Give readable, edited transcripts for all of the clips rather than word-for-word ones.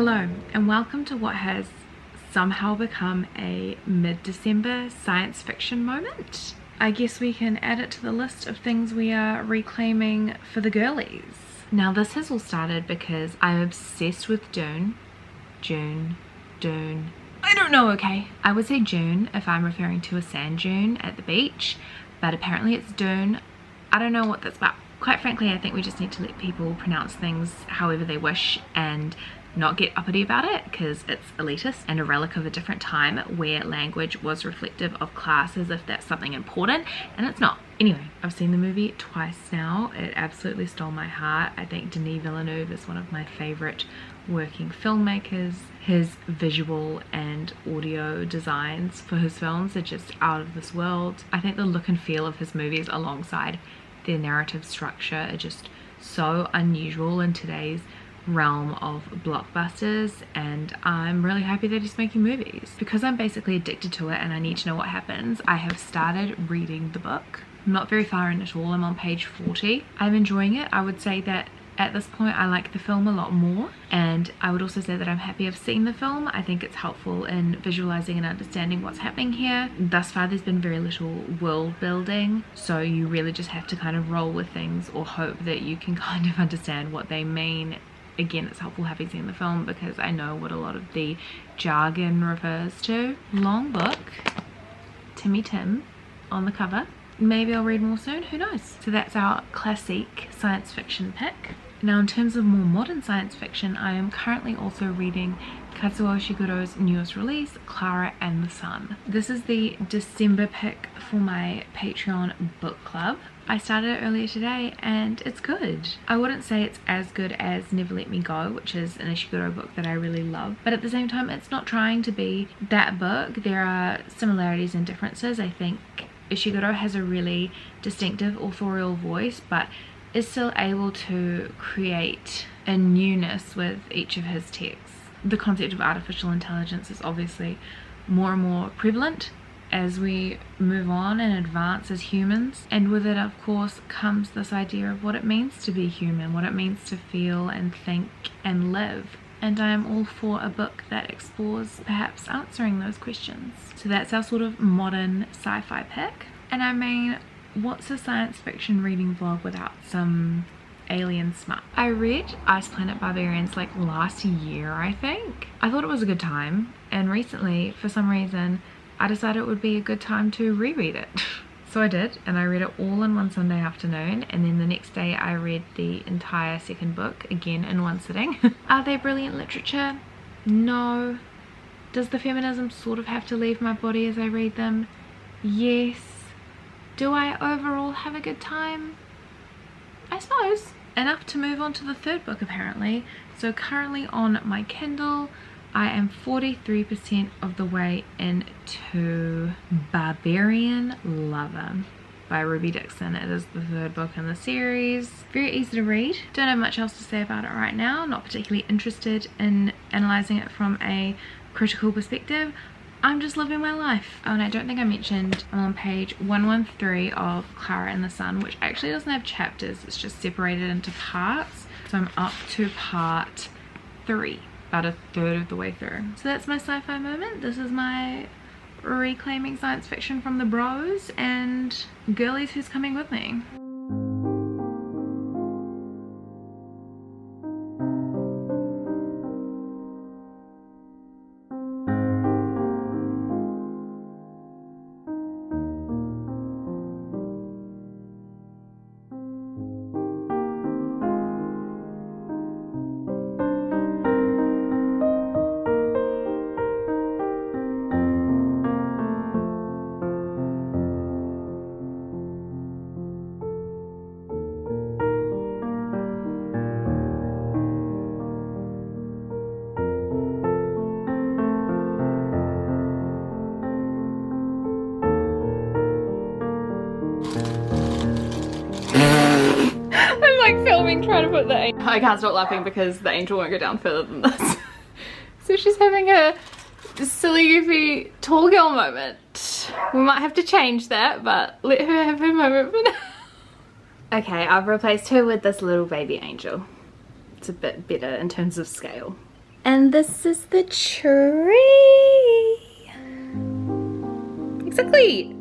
Hello and welcome to what has somehow become a mid-December science fiction moment. I guess we can add it to the list of things we are reclaiming for the girlies. Now this has all started because I'm obsessed with Dune. I don't know, okay? I would say June if I'm referring to a sand dune at the beach, but apparently it's Dune. I don't know what that's about. Quite frankly, I think we just need to let people pronounce things however they wish and not get uppity about it, because it's elitist and a relic of a different time where language was reflective of class as if that's something important, and it's not. Anyway, I've seen the movie twice now. It absolutely stole my heart. I think Denis Villeneuve is one of my favorite working filmmakers. His visual and audio designs for his films are just out of this world. I think the look and feel of his movies alongside their narrative structure are just so unusual in today's realm of blockbusters, and I'm really happy that he's making movies. Because I'm basically addicted to it and I need to know what happens, I have started reading the book. I'm not very far in at all. I'm on page 40. I'm enjoying it. I would say that at this point I like the film a lot more, and I would also say that I'm happy I've seen the film. I think it's helpful in visualizing and understanding what's happening here. Thus far there's been very little world building, so you really just have to kind of roll with things or hope that you can kind of understand what they mean. Again, it's helpful having seen the film because I know what a lot of the jargon refers to. Long book, Timmy Tim on the cover. Maybe I'll read more soon, who knows. So that's our classic science fiction pick. Now in terms of more modern science fiction, I am currently also reading Kazuo Ishiguro's newest release, Clara and the Sun. This is the December pick for my Patreon book club. I started it earlier today and it's good. I wouldn't say it's as good as Never Let Me Go, which is an Ishiguro book that I really love, but at the same time it's not trying to be that book. There are similarities and differences. I think Ishiguro has a really distinctive authorial voice, but is still able to create a newness with each of his texts. The concept of artificial intelligence is obviously more and more prevalent as we move on and advance as humans, and with it of course comes this idea of what it means to be human, what it means to feel and think and live. And I am all for a book that explores perhaps answering those questions. So that's our sort of modern sci-fi pick. And I mean, what's a science fiction reading vlog without some alien smut? I read Ice Planet Barbarians like last year, I think. I thought it was a good time, and recently for some reason I decided it would be a good time to reread it. So I did, and I read it all in one Sunday afternoon, and then the next day I read the entire second book again in one sitting. Are they brilliant literature? No. Does the feminism sort of have to leave my body as I read them? Yes. Do I overall have a good time? I suppose. Enough to move on to the third book apparently. So currently on my Kindle I am 43% of the way into Barbarian Lover by Ruby Dixon. It is the third book in the series. Very easy to read. Don't have much else to say about it right now. Not particularly interested in analysing it from a critical perspective. I'm just living my life. Oh, and I don't think I mentioned I'm on page 113 of Clara and the Sun, which actually doesn't have chapters. It's just separated into parts. So I'm up to part 3. About a third of the way through. So that's my sci-fi moment. This is my reclaiming science fiction from the bros and girlies who's coming with me. Filming, trying to put the angel. I can't stop laughing because the angel won't go down further than this. So she's having a silly goofy tall girl moment. We might have to change that, but let her have her moment for now. Okay, I've replaced her with this little baby angel. It's a bit better in terms of scale. And this is the tree. Exactly.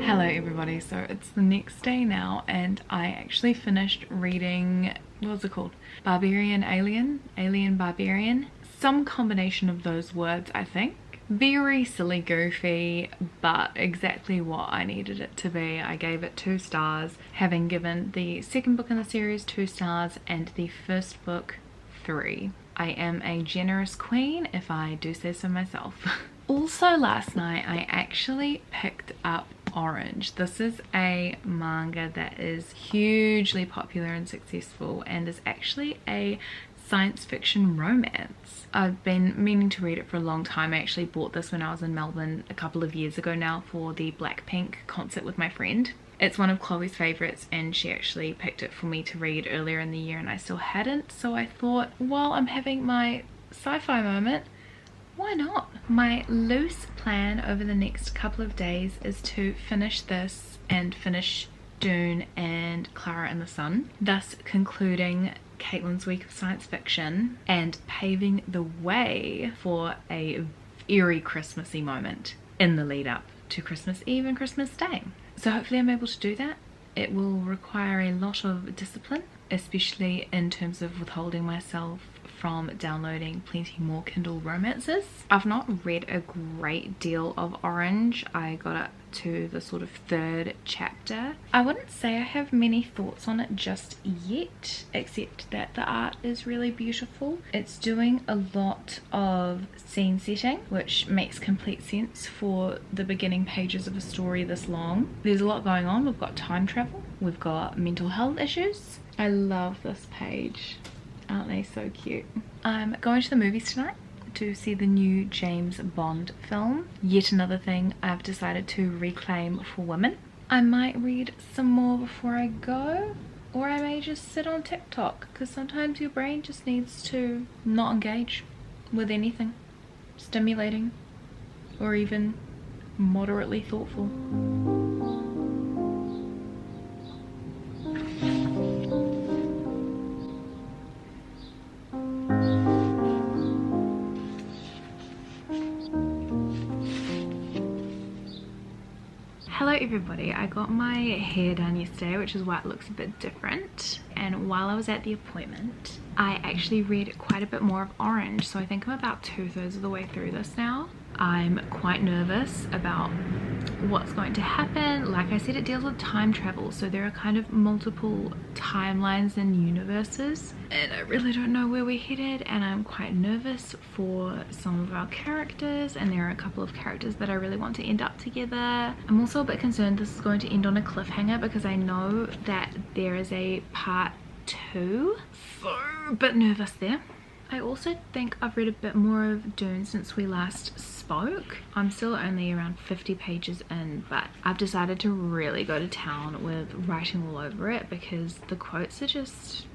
Hello everybody, so it's the next day now and I actually finished reading, what was it called? Barbarian Alien? Alien Barbarian? Some combination of those words, I think. Very silly, goofy, but exactly what I needed it to be. I gave it 2 stars, having given the second book in the series 2 stars and the first book 3. I am a generous queen, if I do say so myself. Also last night I actually picked up Orange. This is a manga that is hugely popular and successful and is actually a science fiction romance. I've been meaning to read it for a long time. I actually bought this when I was in Melbourne a couple of years ago now for the Blackpink concert with my friend. It's one of Chloe's favourites and she actually picked it for me to read earlier in the year and I still hadn't, so I thought, while I'm having my sci-fi moment, why not? My loose plan over the next couple of days is to finish this and finish Dune and Clara and the Sun, thus concluding Caitlin's week of science fiction and paving the way for a very Christmassy moment in the lead up to Christmas Eve and Christmas Day. So hopefully I'm able to do that. It will require a lot of discipline, especially in terms of withholding myself from downloading plenty more Kindle romances. I've not read a great deal of Orange. I got up to the sort of 3rd chapter. I wouldn't say I have many thoughts on it just yet, except that the art is really beautiful. It's doing a lot of scene setting, which makes complete sense for the beginning pages of a story this long. There's a lot going on. We've got time travel, we've got mental health issues. I love this page. Aren't they so cute? I'm going to the movies tonight to see the new James Bond film. Yet another thing I've decided to reclaim for women. I might read some more before I go, or I may just sit on TikTok, because sometimes your brain just needs to not engage with anything stimulating or even moderately thoughtful. Hello everybody, I got my hair done yesterday, which is why it looks a bit different, and while I was at the appointment I actually read quite a bit more of Orange, so I think I'm about 2/3 of the way through this now. I'm quite nervous about what's going to happen. Like I said, it deals with time travel, so there are kind of multiple timelines and universes, and I really don't know where we're headed, and I'm quite nervous for some of our characters, and there are a couple of characters that I really want to end up together. I'm also a bit concerned this is going to end on a cliffhanger because I know that there is a part 2, so a bit nervous there. I also think I've read a bit more of Dune since we last spoke. I'm still only around 50 pages in, but I've decided to really go to town with writing all over it because the quotes are just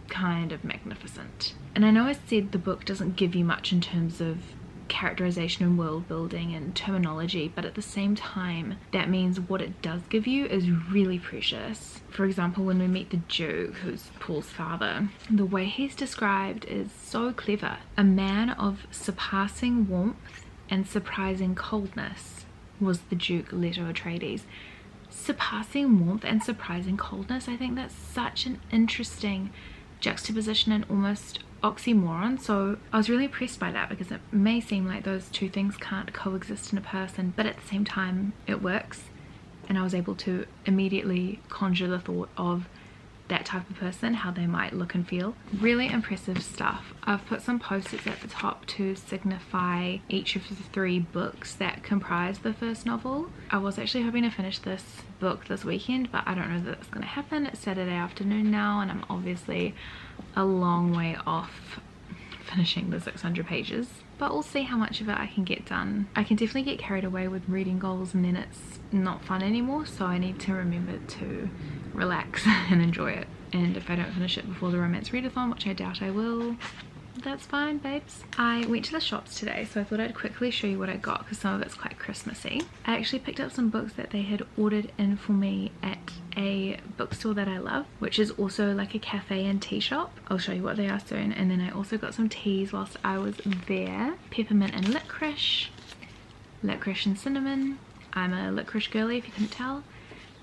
kind of magnificent. And I know I said the book doesn't give you much in terms of characterization and world building and terminology, but at the same time that means what it does give you is really precious. For example, when we meet the Duke, who's Paul's father, the way he's described is so clever. A man of surpassing warmth and surprising coldness was the Duke Leto Atreides. Surpassing warmth and surprising coldness, I think that's such an interesting juxtaposition and almost oxymoron. So I was really impressed by that because it may seem like those two things can't coexist in a person, but at the same time it works, and I was able to immediately conjure the thought of that type of person, how they might look and feel. Really impressive stuff. I've put some post-its at the top to signify each of the 3 books that comprise the first novel. I was actually hoping to finish this book this weekend, but I don't know that it's going to happen. It's Saturday afternoon now, and I'm obviously a long way off finishing the 600 pages. But we'll see how much of it I can get done. I can definitely get carried away with reading goals and then it's not fun anymore, so I need to remember to relax and enjoy it. And if I don't finish it before the romance readathon, which I doubt I will, that's fine, babes. I went to the shops today, so I thought I'd quickly show you what I got because some of it's quite Christmassy. I actually picked up some books that they had ordered in for me at a bookstore that I love, which is also like a cafe and tea shop. I'll show you what they are soon. And then I also got some teas whilst I was there. Peppermint and licorice and cinnamon. I'm a licorice girly if you couldn't tell.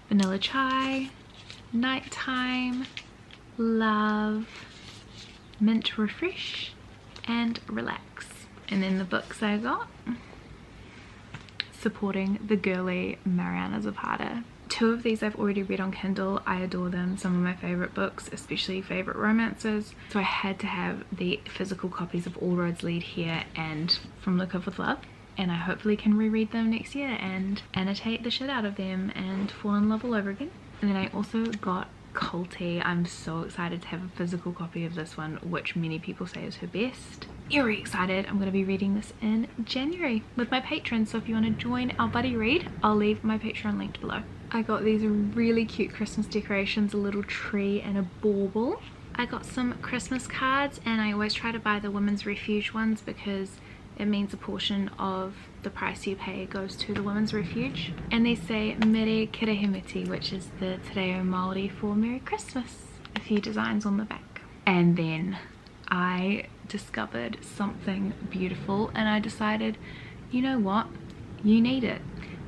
Vanilla chai, nighttime, love, mint refresh, and relax. And then the books I got, supporting the girly Mariana Zapata. 2 of these I've already read on Kindle. I adore them. Some of my favorite books, especially favorite romances. So I had to have the physical copies of All Roads Lead Here and From Look Up With Love. And I hopefully can reread them next year and annotate the shit out of them and fall in love all over again. And then I also got Culty. I'm so excited to have a physical copy of this one, which many people say is her best. Very excited. I'm going to be reading this in January with my patrons, so if you want to join our buddy read, I'll leave my Patreon linked below. I got these really cute Christmas decorations, a little tree and a bauble. I got some Christmas cards, and I always try to buy the Women's Refuge ones because it means a portion of the price you pay goes to the Women's Refuge. And they say Mere Kirehemiti, which is the Te Reo Māori for Merry Christmas. A few designs on the back. And then I discovered something beautiful and I decided, you know what? You need it.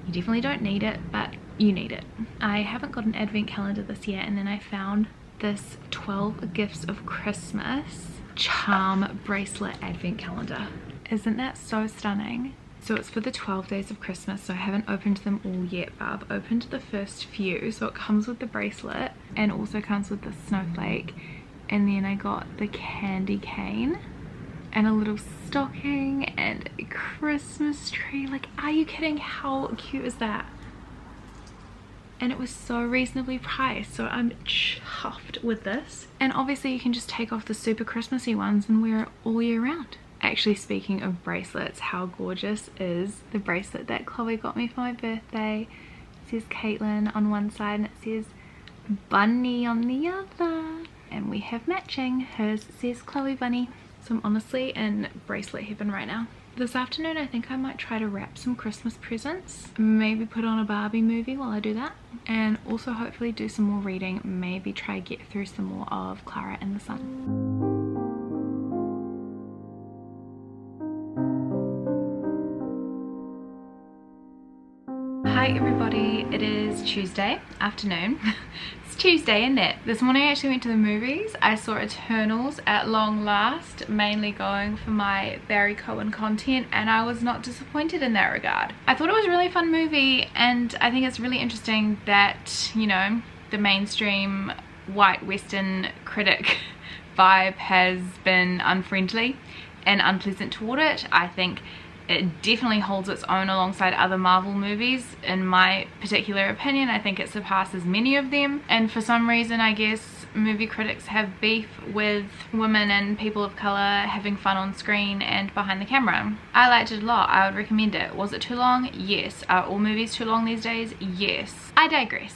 You definitely don't need it, but you need it. I haven't got an advent calendar this year, and then I found this 12 Gifts of Christmas charm bracelet advent calendar. Isn't that so stunning? So it's for the 12 days of Christmas, so I haven't opened them all yet, but I've opened the first few. So it comes with the bracelet and also comes with the snowflake, and then I got the candy cane and a little stocking and a Christmas tree. Like, are you kidding? How cute is that? And it was so reasonably priced, so I'm chuffed with this. And obviously you can just take off the super Christmassy ones and wear it all year round. Actually, speaking of bracelets, how gorgeous is the bracelet that Chloe got me for my birthday? It says Caitlin on one side and it says Bunny on the other. And we have matching. Hers says Chloe Bunny. So I'm honestly in bracelet heaven right now. This afternoon I think I might try to wrap some Christmas presents. Maybe put on a Barbie movie while I do that. And also hopefully do some more reading. Maybe try get through some more of Clara and the Sun. Hi everybody, it is Tuesday afternoon. It's Tuesday, isn't it? This morning I actually went to the movies. I saw Eternals at long last, mainly going for my Barry Cohen content, and I was not disappointed in that regard. I thought it was a really fun movie, and I think it's really interesting that, you know, the mainstream white Western critic vibe has been unfriendly and unpleasant toward it. I think it definitely holds its own alongside other Marvel movies. In my particular opinion, I think it surpasses many of them. And for some reason, I guess movie critics have beef with women and people of color having fun on screen and behind the camera. I liked it a lot. I would recommend it. Was it too long? Yes. Are all movies too long these days? Yes. I digress.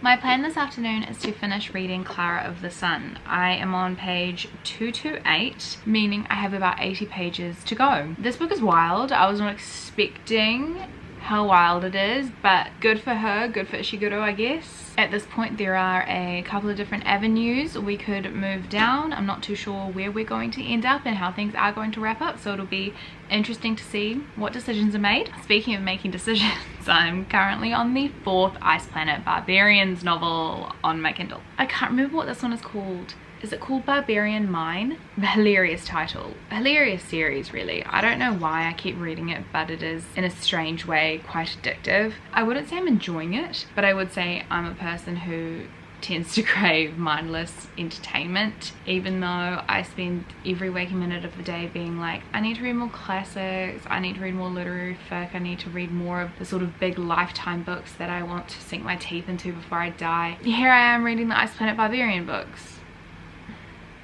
My plan this afternoon is to finish reading Clara of the Sun. I am on page 228, meaning I have about 80 pages to go. This book is wild. I was not expecting how wild it is, but good for her, good for Ishiguro, I guess. At this point there are a couple of different avenues we could move down. I'm not too sure where we're going to end up and how things are going to wrap up, so it'll be interesting to see what decisions are made. Speaking of making decisions, I'm currently on the 4th Ice Planet Barbarians novel on my Kindle. I can't remember what this one is called. Is it called Barbarian Mine? The hilarious title. A hilarious series, really. I don't know why I keep reading it, but it is, in a strange way, quite addictive. I wouldn't say I'm enjoying it, but I would say I'm a person who tends to crave mindless entertainment, even though I spend every waking minute of the day being like, I need to read more classics, I need to read more literary fic, I need to read more of the sort of big lifetime books that I want to sink my teeth into before I die. Here I am reading the Ice Planet Barbarian books.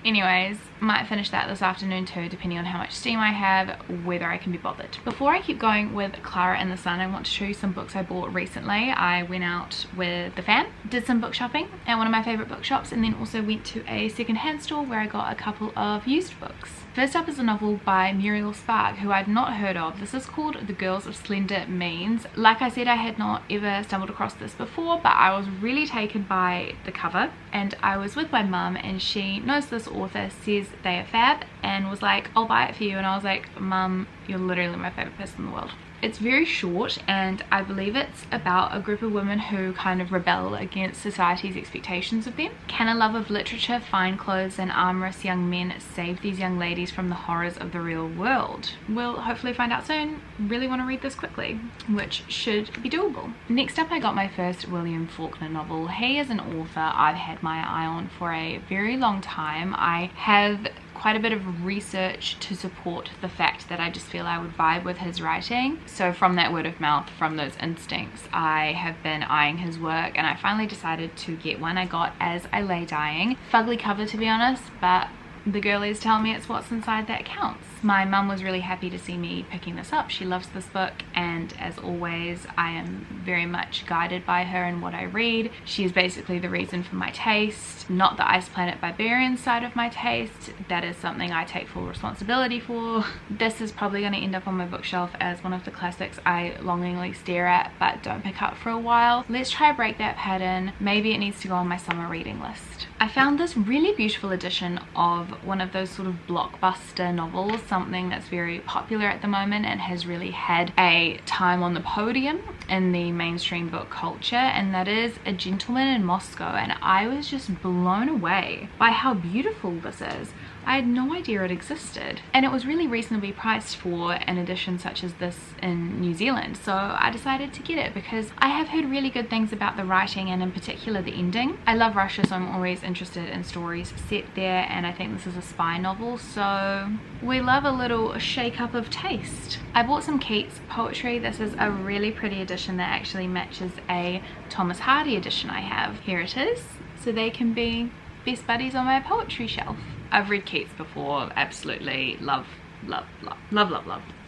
Anyways, might finish that this afternoon too, depending on how much steam I have, whether I can be bothered. Before I keep going with Clara and the Sun, I want to show you some books I bought recently. I went out with the fam, did some book shopping at one of my favorite bookshops, and then also went to a secondhand store where I got a couple of used books. First up is a novel by Muriel Spark, who I'd not heard of. This is called The Girls of Slender Means. Like I said, I had not ever stumbled across this before, but I was really taken by the cover, and I was with my mum and she knows this author, says they are fab, and was like, I'll buy it for you. And I was like, Mum, you're literally my favorite person in the world. It's very short, and I believe it's about a group of women who kind of rebel against society's expectations of them. Can a love of literature, fine clothes and amorous young men save these young ladies from the horrors of the real world? We'll hopefully find out soon. Really want to read this quickly, which should be doable. Next up, I got my first William Faulkner novel. He is an author I've had my eye on for a very long time. I have quite a bit of research to support the fact that I just feel I would vibe with his writing. So from that word of mouth, from those instincts, I have been eyeing his work, and I finally decided to get one. I got As I Lay Dying. Fugly cover, to be honest, but the girlies tell me it's what's inside that counts. My mum was really happy to see me picking this up. She loves this book, and as always, I am very much guided by her in what I read. She is basically the reason for my taste, not the Ice Planet Barbarian side of my taste. That is something I take full responsibility for. This is probably going to end up on my bookshelf as one of the classics I longingly stare at but don't pick up for a while. Let's try to break that pattern. Maybe it needs to go on my summer reading list. I found this really beautiful edition of one of those sort of blockbuster novels, something that's very popular at the moment and has really had a time on the podium in the mainstream book culture, and that is A Gentleman in Moscow. And I was just blown away by how beautiful this is. I had no idea it existed, and it was really reasonably priced for an edition such as this in New Zealand, so I decided to get it because I have heard really good things about the writing and in particular the ending. I love Russia, so I'm always interested in stories set there, and I think this is a spy novel, so we love a little shake up of taste. I bought some Keats poetry. This is a really pretty edition that actually matches a Thomas Hardy edition I have. Here it is, so they can be best buddies on my poetry shelf. I've read Keats before, absolutely love.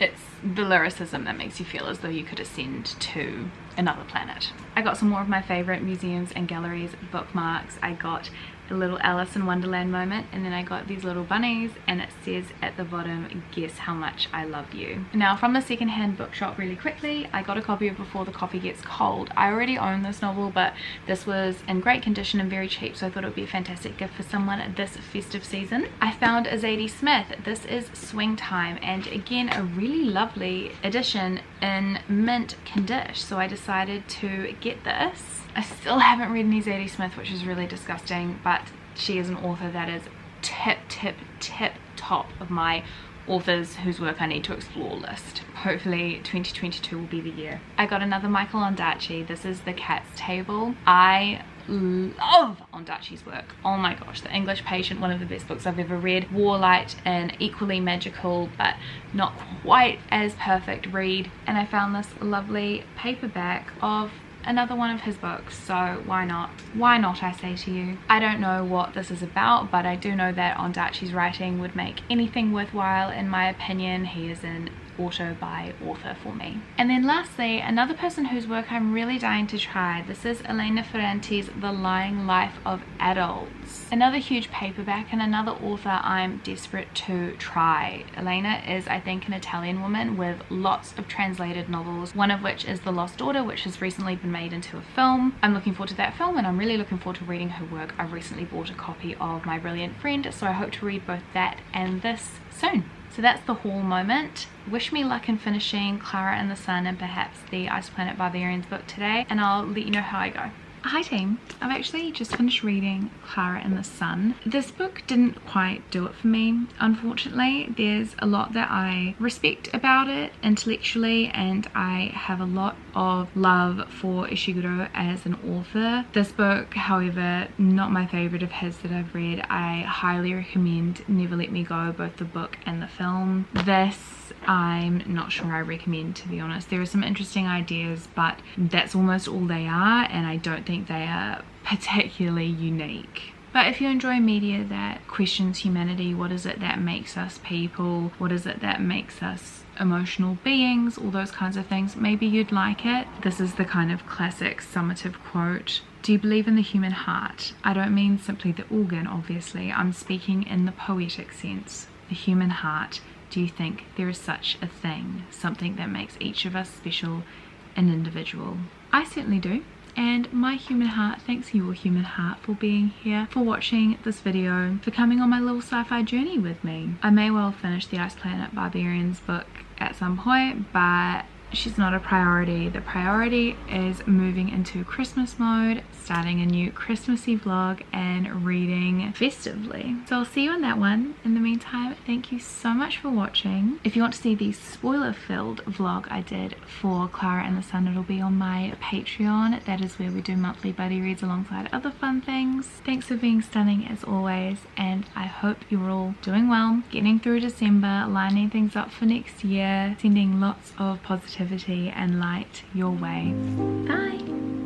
It's the lyricism that makes you feel as though you could ascend to another planet. I got some more of my favorite museums and galleries bookmarks. I got a little Alice in Wonderland moment, and then I got these little bunnies, and it says at the bottom, guess how much I love you. Now from the secondhand bookshop, really quickly, I got a copy of Before the Coffee Gets Cold. I already own this novel, but this was in great condition and very cheap, so I thought it would be a fantastic gift for someone this festive season. I found a Zadie Smith. This is Swing Time, and again a really lovely edition in mint condition, so I decided to get this. I still haven't read any Zadie Smith, which is really disgusting, but she is an author that is tip top of my authors whose work I need to explore list. Hopefully 2022 will be the year. I got another Michael Ondaatje. This is The Cat's Table. I love Ondaatje's work. Oh my gosh, The English Patient, one of the best books I've ever read. Warlight, an equally magical but not quite as perfect read. And I found this lovely paperback of another one of his books, so why not? Why not, I say to you. I don't know what this is about, but I do know that Ondaatje's writing would make anything worthwhile in my opinion. He is an auto by author for me. And then lastly, another person whose work I'm really dying to try. This is Elena Ferrante's The Lying Life of Adults. Another huge paperback and another author I'm desperate to try. Elena is, I think, an Italian woman with lots of translated novels, one of which is The Lost Daughter, which has recently been made into a film. I'm looking forward to that film, and I'm really looking forward to reading her work. I recently bought a copy of My Brilliant Friend, so I hope to read both that and this soon. So that's the haul moment. Wish me luck in finishing Clara and the Sun and perhaps the Ice Planet Barbarians book today, and I'll let you know how I go. Hi team, I've actually just finished reading Clara and the Sun. This book didn't quite do it for me, unfortunately. There's a lot that I respect about it intellectually, and I have a lot of love for Ishiguro as an author. This book, however, not my favourite of his that I've read. I highly recommend Never Let Me Go, both the book and the film. This, I'm not sure I recommend, to be honest. There are some interesting ideas, but that's almost all they are, and I don't think they are particularly unique. But if you enjoy media that questions humanity, what is it that makes us people, what is it that makes us emotional beings, all those kinds of things, maybe you'd like it. This is the kind of classic summative quote. Do you believe in the human heart? I don't mean simply the organ, obviously. I'm speaking in the poetic sense. The human heart. Do you think there is such a thing? Something that makes each of us special and individual? I certainly do. And my human heart thanks your human heart for being here, for watching this video, for coming on my little sci-fi journey with me. I may well finish the Ice Planet Barbarians book at some point, but she's not a priority. The priority is moving into Christmas mode, starting a new Christmassy vlog and reading festively. So I'll see you on that one. In the meantime, thank you so much for watching. If you want to see the spoiler-filled vlog I did for Clara and the Sun, it'll be on my Patreon. That is where we do monthly buddy reads alongside other fun things. Thanks for being stunning as always, and I hope you're all doing well, getting through December, lining things up for next year, sending lots of positivity and light your way. Bye!